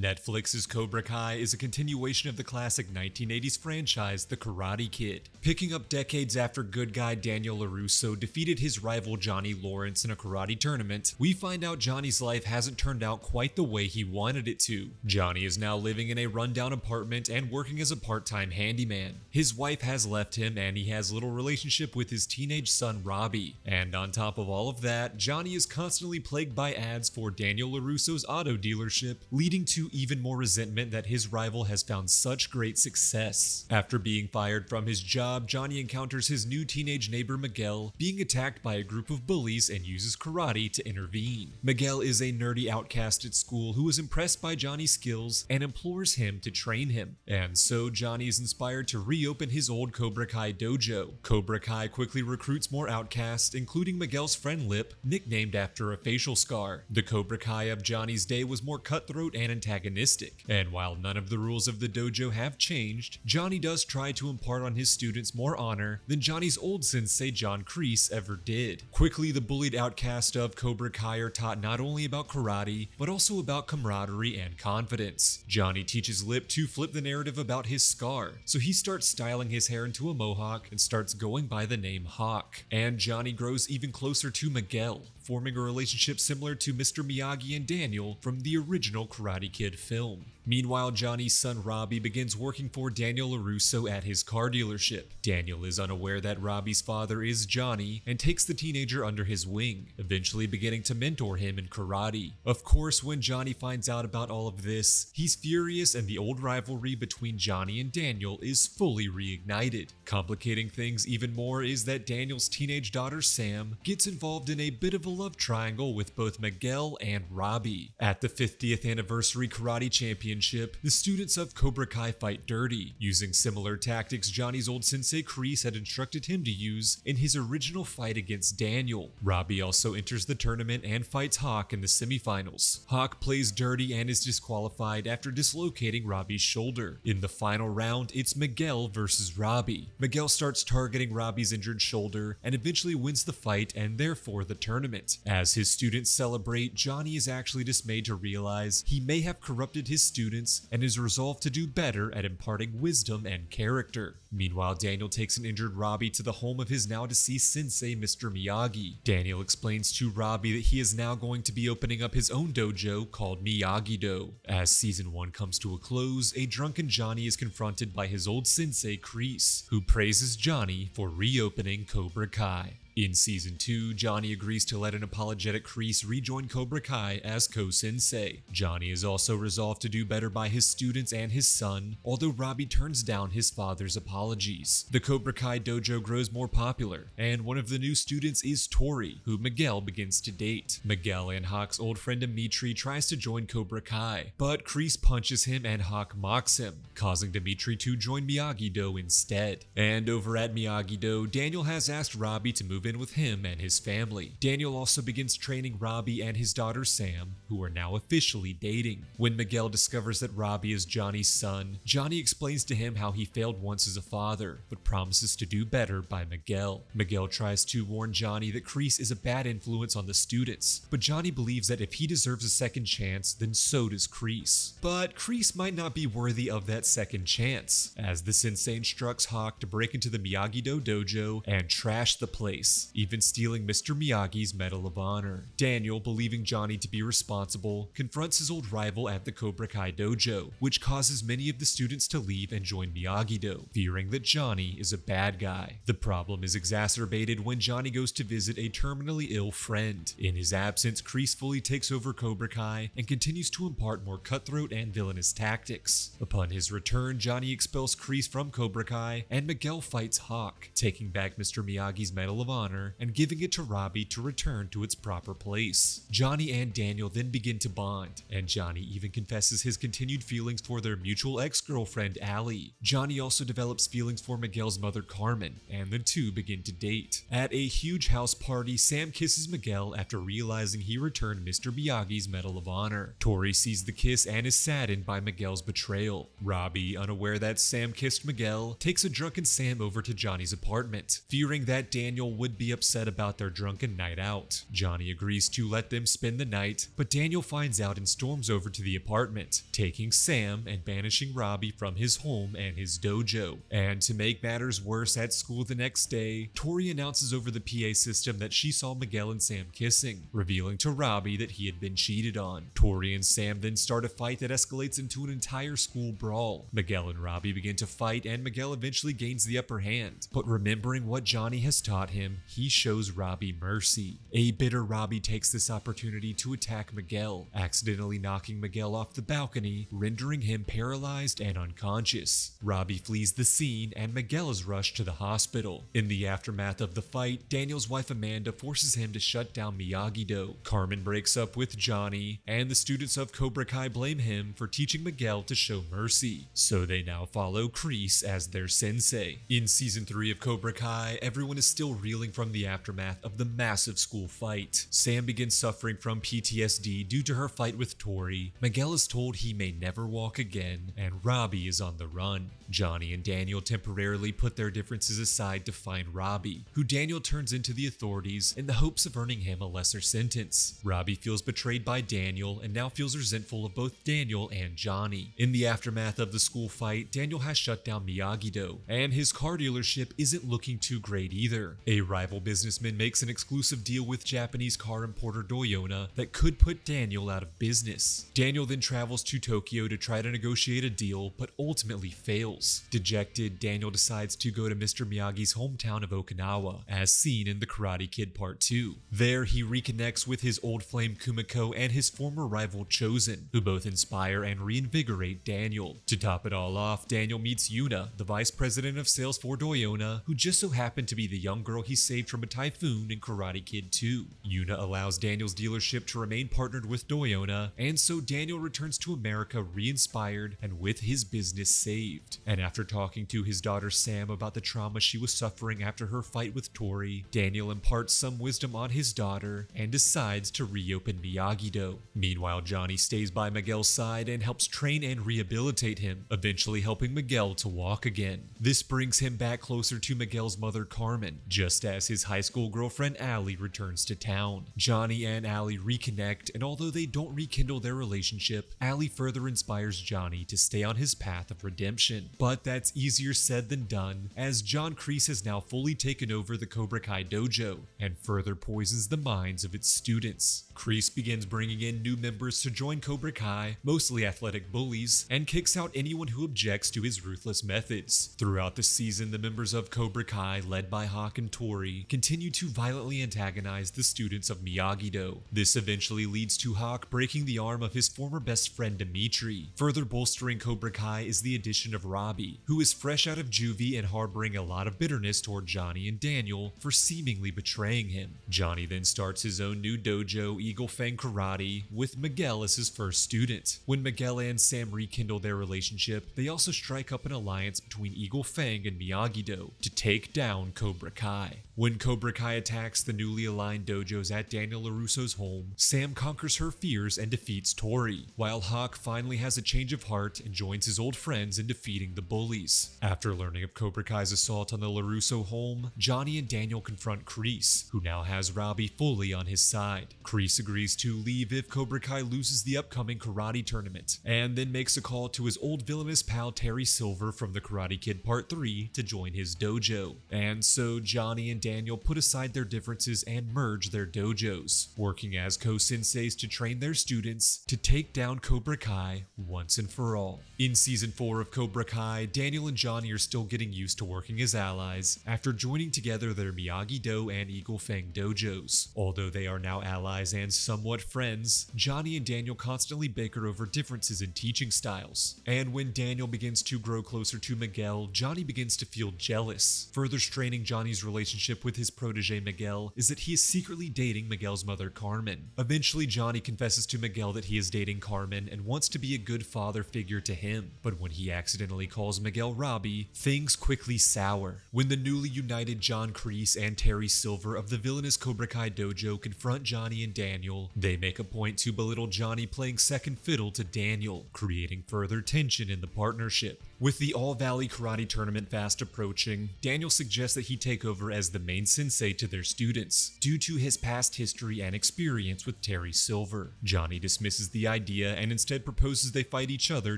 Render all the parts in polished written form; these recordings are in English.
Netflix's Cobra Kai is a continuation of the classic 1980s franchise, The Karate Kid. Picking up decades after good guy Daniel LaRusso defeated his rival Johnny Lawrence in a karate tournament, we find out Johnny's life hasn't turned out quite the way he wanted it to. Johnny is now living in a rundown apartment and working as a part-time handyman. His wife has left him and he has little relationship with his teenage son Robby. And on top of all of that, Johnny is constantly plagued by ads for Daniel LaRusso's auto dealership, leading to even more resentment that his rival has found such great success. After being fired from his job, Johnny encounters his new teenage neighbor Miguel being attacked by a group of bullies and uses karate to intervene. Miguel is a nerdy outcast at school who is impressed by Johnny's skills and implores him to train him. And so Johnny is inspired to reopen his old Cobra Kai dojo. Cobra Kai quickly recruits more outcasts, including Miguel's friend Lip, nicknamed after a facial scar. The Cobra Kai of Johnny's day was more cutthroat and antagonistic, and while none of the rules of the dojo have changed, Johnny does try to impart on his students more honor than Johnny's old sensei John Kreese ever did. Quickly, the bullied outcast of Cobra Kai are taught not only about karate, but also about camaraderie and confidence. Johnny teaches Lip to flip the narrative about his scar, so he starts styling his hair into a mohawk and starts going by the name Hawk. And Johnny grows even closer to Miguel, forming a relationship similar to Mr. Miyagi and Daniel from the original Karate Kid film. Meanwhile, Johnny's son Robby begins working for Daniel LaRusso at his car dealership. Daniel is unaware that Robby's father is Johnny and takes the teenager under his wing, eventually beginning to mentor him in karate. Of course, when Johnny finds out about all of this, he's furious and the old rivalry between Johnny and Daniel is fully reignited. Complicating things even more is that Daniel's teenage daughter Sam gets involved in a bit of a love triangle with both Miguel and Robby. At the 50th anniversary karate championship, the students of Cobra Kai fight dirty, using similar tactics Johnny's old sensei Kreese had instructed him to use in his original fight against Daniel. Robby also enters the tournament and fights Hawk in the semifinals. Hawk plays dirty and is disqualified after dislocating Robby's shoulder. In the final round, it's Miguel versus Robby. Miguel starts targeting Robby's injured shoulder and eventually wins the fight and therefore the tournament. As his students celebrate, Johnny is actually dismayed to realize he may have corrupted his students and is resolved to do better at imparting wisdom and character. Meanwhile, Daniel takes an injured Robby to the home of his now deceased sensei, Mr. Miyagi. Daniel explains to Robby that he is now going to be opening up his own dojo called Miyagi-Do. As season 1 comes to a close, a drunken Johnny is confronted by his old sensei Kreese, who praises Johnny for reopening Cobra Kai. In Season 2, Johnny agrees to let an apologetic Kreese rejoin Cobra Kai as co-sensei. Johnny is also resolved to do better by his students and his son, although Robby turns down his father's apologies. The Cobra Kai dojo grows more popular, and one of the new students is Tory, who Miguel begins to date. Miguel and Hawk's old friend Demetri tries to join Cobra Kai, but Kreese punches him and Hawk mocks him, causing Demetri to join Miyagi-Do instead. And over at Miyagi-Do, Daniel has asked Robby to move in with him and his family. Daniel also begins training Robby and his daughter Sam, who are now officially dating. When Miguel discovers that Robby is Johnny's son, Johnny explains to him how he failed once as a father, but promises to do better by Miguel. Miguel tries to warn Johnny that Kreese is a bad influence on the students, but Johnny believes that if he deserves a second chance, then so does Kreese. But Kreese might not be worthy of that second chance, as the sensei instructs Hawk to break into the Miyagi-Do dojo and trash the place, even stealing Mr. Miyagi's Medal of Honor. Daniel, believing Johnny to be responsible, confronts his old rival at the Cobra Kai dojo, which causes many of the students to leave and join Miyagi-Do, fearing that Johnny is a bad guy. The problem is exacerbated when Johnny goes to visit a terminally ill friend. In his absence, Kreese fully takes over Cobra Kai and continues to impart more cutthroat and villainous tactics. Upon his return, Johnny expels Kreese from Cobra Kai, and Miguel fights Hawk, taking back Mr. Miyagi's Medal of Honor and giving it to Robby to return to its proper place. Johnny and Daniel then begin to bond, and Johnny even confesses his continued feelings for their mutual ex-girlfriend Allie. Johnny also develops feelings for Miguel's mother Carmen, and the two begin to date. At a huge house party, Sam kisses Miguel after realizing he returned Mr. Miyagi's Medal of Honor. Tory sees the kiss and is saddened by Miguel's betrayal. Robby, unaware that Sam kissed Miguel, takes a drunken Sam over to Johnny's apartment, fearing that Daniel would would be upset about their drunken night out. Gianni agrees to let them spend the night, but Daniel finds out and storms over to the apartment, taking Sam and banishing Robby from his home and his dojo. And to make matters worse, at school the next day, Tory announces over the PA system that she saw Miguel and Sam kissing, revealing to Robby that he had been cheated on. Tory and Sam then start a fight that escalates into an entire school brawl. Miguel and Robby begin to fight, and Miguel eventually gains the upper hand, but remembering what Gianni has taught him, he shows Robby mercy. A bitter Robby takes this opportunity to attack Miguel, accidentally knocking Miguel off the balcony, rendering him paralyzed and unconscious. Robby flees the scene, and Miguel is rushed to the hospital. In the aftermath of the fight, Daniel's wife Amanda forces him to shut down Miyagi-Do. Carmen breaks up with Gianni, and the students of Cobra Kai blame him for teaching Miguel to show mercy, so they now follow Kreese as their sensei. In season 3 of Cobra Kai, everyone is still reeling from the aftermath of the massive school fight. Sam begins suffering from PTSD due to her fight with Tory. Miguel is told he may never walk again, and Robby is on the run. Gianni and Daniel temporarily put their differences aside to find Robby, who Daniel turns into the authorities in the hopes of earning him a lesser sentence. Robby feels betrayed by Daniel and now feels resentful of both Daniel and Gianni. In the aftermath of the school fight, Daniel has shut down Miyagi-Do, and his car dealership isn't looking too great either. A rival businessman makes an exclusive deal with Japanese car importer Doyona that could put Daniel out of business. Daniel then travels to Tokyo to try to negotiate a deal, but ultimately fails. Dejected, Daniel decides to go to Mr. Miyagi's hometown of Okinawa, as seen in The Karate Kid Part 2. There, he reconnects with his old flame Kumiko and his former rival Chosen, who both inspire and reinvigorate Daniel. To top it all off, Daniel meets Yuna, the vice president of sales for Doyona, who just so happened to be the young girl he saved from a typhoon in Karate Kid 2. Yuna allows Daniel's dealership to remain partnered with Doyona, and so Daniel returns to America re-inspired and with his business saved. And after talking to his daughter Sam about the trauma she was suffering after her fight with Tory, Daniel imparts some wisdom on his daughter and decides to reopen Miyagi-Do. Meanwhile, Gianni stays by Miguel's side and helps train and rehabilitate him, eventually helping Miguel to walk again. This brings him back closer to Miguel's mother Carmen, just as his high school girlfriend Allie returns to town. Gianni and Allie reconnect, and although they don't rekindle their relationship, Allie further inspires Gianni to stay on his path of redemption. But that's easier said than done, as John Kreese has now fully taken over the Cobra Kai dojo and further poisons the minds of its students. Kreese begins bringing in new members to join Cobra Kai, mostly athletic bullies, and kicks out anyone who objects to his ruthless methods. Throughout the season, the members of Cobra Kai, led by Hawk and Tory, continue to violently antagonize the students of Miyagi-Do. This eventually leads to Hawk breaking the arm of his former best friend Demetri. Further bolstering Cobra Kai is the addition of Robby, who is fresh out of juvie and harboring a lot of bitterness toward Gianni and Daniel for seemingly betraying him. Gianni then starts his own new dojo, Eagle Fang Karate, with Miguel as his first student. When Miguel and Sam rekindle their relationship, they also strike up an alliance between Eagle Fang and Miyagi-Do to take down Cobra Kai. When Cobra Kai attacks the newly aligned dojos at Daniel LaRusso's home, Sam conquers her fears and defeats Tory, while Hawk finally has a change of heart and joins his old friends in defeating the bullies. After learning of Cobra Kai's assault on the LaRusso home, Gianni and Daniel confront Kreese, who now has Robby fully on his side. Kreese agrees to leave if Cobra Kai loses the upcoming karate tournament, and then makes a call to his old villainous pal Terry Silver from The Karate Kid Part 3 to join his dojo. And so Gianni and Daniel put aside their differences and merge their dojos, working as co-senseis to train their students to take down Cobra Kai once and for all. In season 4 of Cobra Kai, Daniel and Gianni are still getting used to working as allies after joining together their Miyagi-Do and Eagle Fang dojos. Although they are now allies and somewhat friends, Gianni and Daniel constantly bicker over differences in teaching styles. And when Daniel begins to grow closer to Miguel, Gianni begins to feel jealous. Further straining Gianni's relationship with his protege Miguel is that he is secretly dating Miguel's mother Carmen. Eventually, Gianni confesses to Miguel that he is dating Carmen and wants to be a good father figure to him. But when he accidentally calls Miguel Robby, things quickly sour. When the newly united John Kreese and Terry Silver of the villainous Cobra Kai dojo confront Gianni and Daniel Daniel, they make a point to belittle Gianni playing second fiddle to Daniel, creating further tension in the partnership. With the All-Valley Karate Tournament fast approaching, Daniel suggests that he take over as the main sensei to their students, due to his past history and experience with Terry Silver. Gianni dismisses the idea and instead proposes they fight each other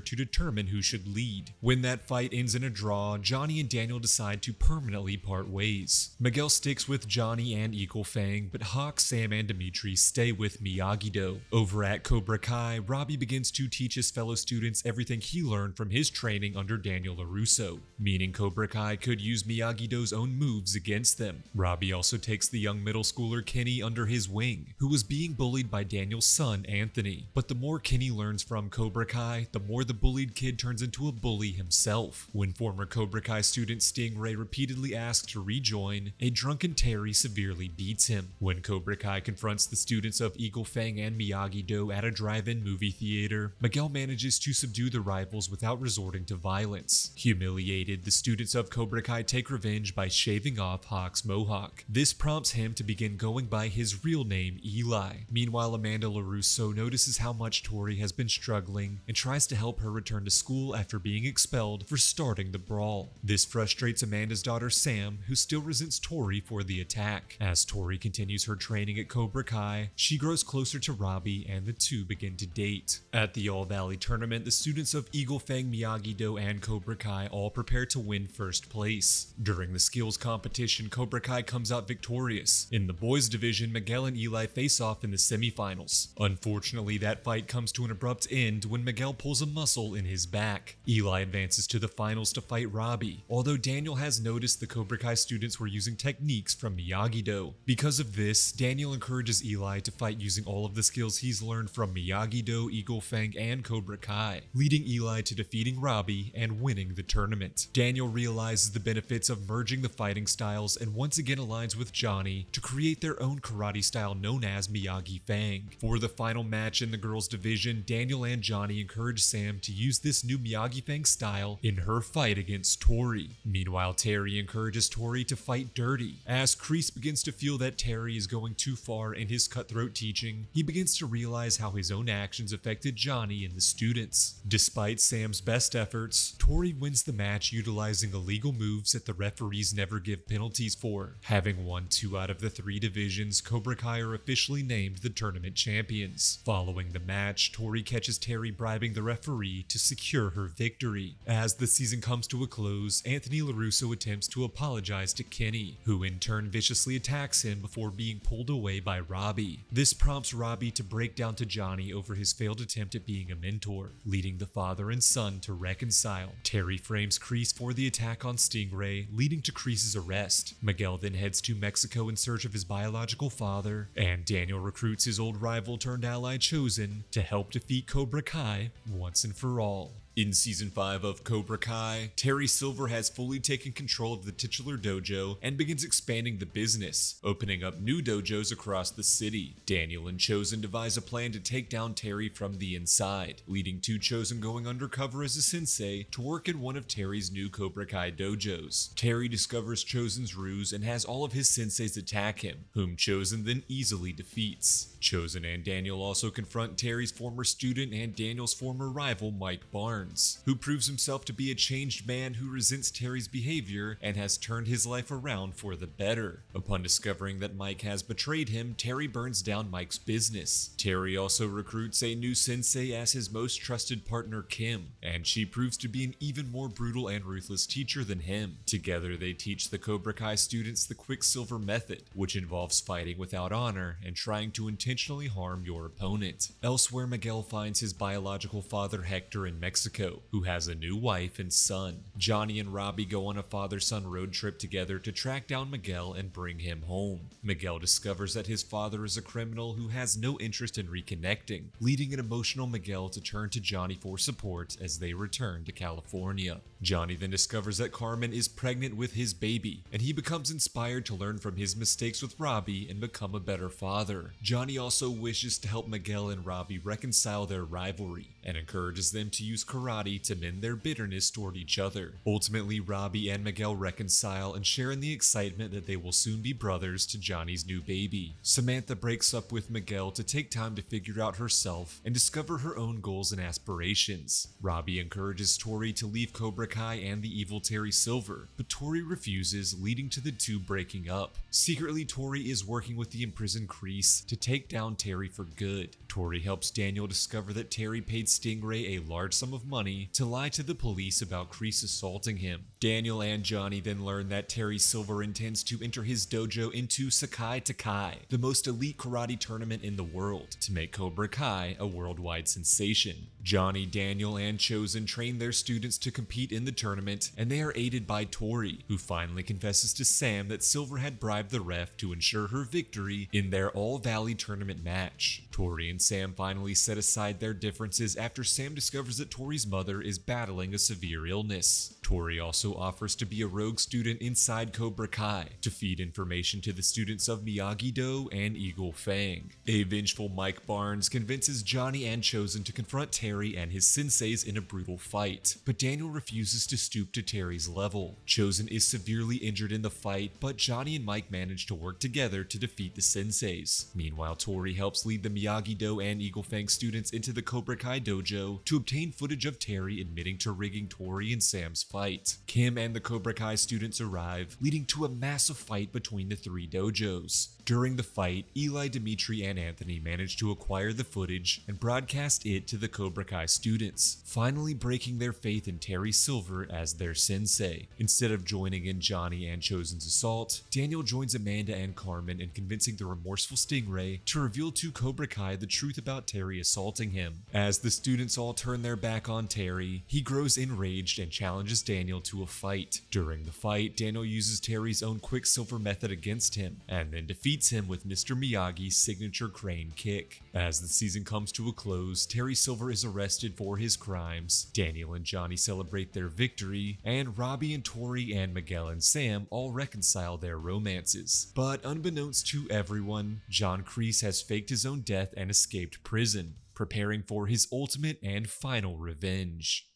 to determine who should lead. When that fight ends in a draw, Gianni and Daniel decide to permanently part ways. Miguel sticks with Gianni and Eagle Fang, but Hawk, Sam, and Demetri stay with Miyagi-Do. Over at Cobra Kai, Robby begins to teach his fellow students everything he learned from his training under Daniel LaRusso, meaning Cobra Kai could use Miyagi-Do's own moves against them. Robby also takes the young middle schooler Keene under his wing, who was being bullied by Daniel's son Anthony. But the more Keene learns from Cobra Kai, the more the bullied kid turns into a bully himself. When former Cobra Kai student Stingray repeatedly asks to rejoin, a drunken Terry severely beats him. When Cobra Kai confronts the students of Eagle Fang and Miyagi-Do at a drive-in movie theater, Miguel manages to subdue the rivals without resorting to violence. Humiliated, the students of Cobra Kai take revenge by shaving off Hawk's mohawk. This prompts him to begin going by his real name, Eli. Meanwhile, Amanda LaRusso notices how much Tory has been struggling and tries to help her return to school after being expelled for starting the brawl. This frustrates Amanda's daughter Sam, who still resents Tory for the attack. As Tory continues her training at Cobra Kai, she grows closer to Robby and the two begin to date. At the All-Valley Tournament, the students of Eagle Fang, Miyagi-Do, and Cobra Kai all prepare to win first place. During the skills competition, Cobra Kai comes out victorious. In the boys division, Miguel and Eli face off in the semifinals. Unfortunately, that fight comes to an abrupt end when Miguel pulls a muscle in his back. Eli advances to the finals to fight Robby, although Daniel has noticed the Cobra Kai students were using techniques from Miyagi-Do. Because of this, Daniel encourages Eli to fight using all of the skills he's learned from Miyagi-Do, Eagle Fang, and Cobra Kai, leading Eli to defeating Robby and winning the tournament. Daniel realizes the benefits of merging the fighting styles and once again aligns with Gianni to create their own karate style known as Miyagi Fang. For the final match in the girls division, Daniel and Gianni encourage Sam to use this new Miyagi Fang style in her fight against Tory. Meanwhile, Terry encourages Tory to fight dirty. As Kreese begins to feel that Terry is going too far in his cutthroat teaching, he begins to realize how his own actions affected Gianni and the students. Despite Sam's best efforts, Tory wins the match utilizing illegal moves that the referees never give penalties for. Having won 2 out of the 3 divisions, Cobra Kai are officially named the tournament champions. Following the match, Tory catches Terry bribing the referee to secure her victory. As the season comes to a close, Anthony LaRusso attempts to apologize to Keene, who in turn viciously attacks him before being pulled away by Robby. This prompts Robby to break down to Gianni over his failed attempt at being a mentor, leading the father and son to reconcile. Terry frames Kreese for the attack on Stingray, leading to Kreese's arrest. Miguel then heads to Mexico in search of his biological father, and Daniel recruits his old rival turned ally Chosen to help defeat Cobra Kai once and for all. In Season 5 of Cobra Kai, Terry Silver has fully taken control of the titular dojo and begins expanding the business, opening up new dojos across the city. Daniel and Chosen devise a plan to take down Terry from the inside, leading to Chosen going undercover as a sensei to work in one of Terry's new Cobra Kai dojos. Terry discovers Chosen's ruse and has all of his senseis attack him, whom Chosen then easily defeats. Chosen and Daniel also confront Terry's former student and Daniel's former rival Mike Barnes, who proves himself to be a changed man who resents Terry's behavior and has turned his life around for the better. Upon discovering that Mike has betrayed him, Terry burns down Mike's business. Terry also recruits a new sensei as his most trusted partner, Kim, and she proves to be an even more brutal and ruthless teacher than him. Together they teach the Cobra Kai students the Quicksilver method, which involves fighting without honor and trying to intentionally harm your opponent. Elsewhere, Miguel finds his biological father Hector in Mexico, who has a new wife and son. Gianni and Robby go on a father-son road trip together to track down Miguel and bring him home. Miguel discovers that his father is a criminal who has no interest in reconnecting, leading an emotional Miguel to turn to Gianni for support as they return to California. Gianni then discovers that Carmen is pregnant with his baby, and he becomes inspired to learn from his mistakes with Robby and become a better father. Gianni also wishes to help Miguel and Robby reconcile their rivalry, and encourages them to use karate to mend their bitterness toward each other. Ultimately, Robby and Miguel reconcile and share in the excitement that they will soon be brothers to Gianni's new baby. Samantha breaks up with Miguel to take time to figure out herself and discover her own goals and aspirations. Robby encourages Tory to leave Cobra Kai and the evil Terry Silver, but Tory refuses, leading to the two breaking up. Secretly, Tory is working with the imprisoned Kreese to take down Terry for good. Tory helps Daniel discover that Terry paid Stingray a large sum of money to lie to the police about Kreese assaulting him. Daniel and Gianni then learn that Terry Silver intends to enter his dojo into Sekai Takai, the most elite karate tournament in the world, to make Cobra Kai a worldwide sensation. Gianni, Daniel, and Chosen train their students to compete in the tournament, and they are aided by Tory, who finally confesses to Sam that Silver had bribed the ref to ensure her victory in their All-Valley tournament match. Tory and Sam finally set aside their differences after Sam discovers that Tory's mother is battling a severe illness. Tory also offers to be a rogue student inside Cobra Kai to feed information to the students of Miyagi-Do and Eagle Fang. A vengeful Mike Barnes convinces Gianni and Chosen to confront Terry and his senseis in a brutal fight, but Daniel refuses to stoop to Terry's level. Chosen is severely injured in the fight, but Gianni and Mike manage to work together to defeat the senseis. Meanwhile, Tory helps lead the Miyagi-Do and Eagle Fang students into the Cobra Kai dojo to obtain footage of Terry admitting to rigging Tory and Sam's fight. Kim and the Cobra Kai students arrive, leading to a massive fight between the three dojos. During the fight, Eli, Demetri, and Anthony manage to acquire the footage and broadcast it to the Cobra Kai students, finally breaking their faith in Terry Silver as their sensei. Instead of joining in Gianni and Chosen's assault, Daniel joins Amanda and Carmen in convincing the remorseful Stingray to reveal to Cobra Kai the truth about Terry assaulting him. As the students all turn their back on Terry, he grows enraged and challenges Daniel to a fight. During the fight, Daniel uses Terry's own Quicksilver method against him, and then defeats him with Mr. Miyagi's signature crane kick. As the season comes to a close, Terry Silver is arrested for his crimes. Daniel and Gianni celebrate their victory, and Robby and Tory and Miguel and Sam all reconcile their romances. But unbeknownst to everyone, John Kreese has faked his own death and escaped prison, preparing for his ultimate and final revenge.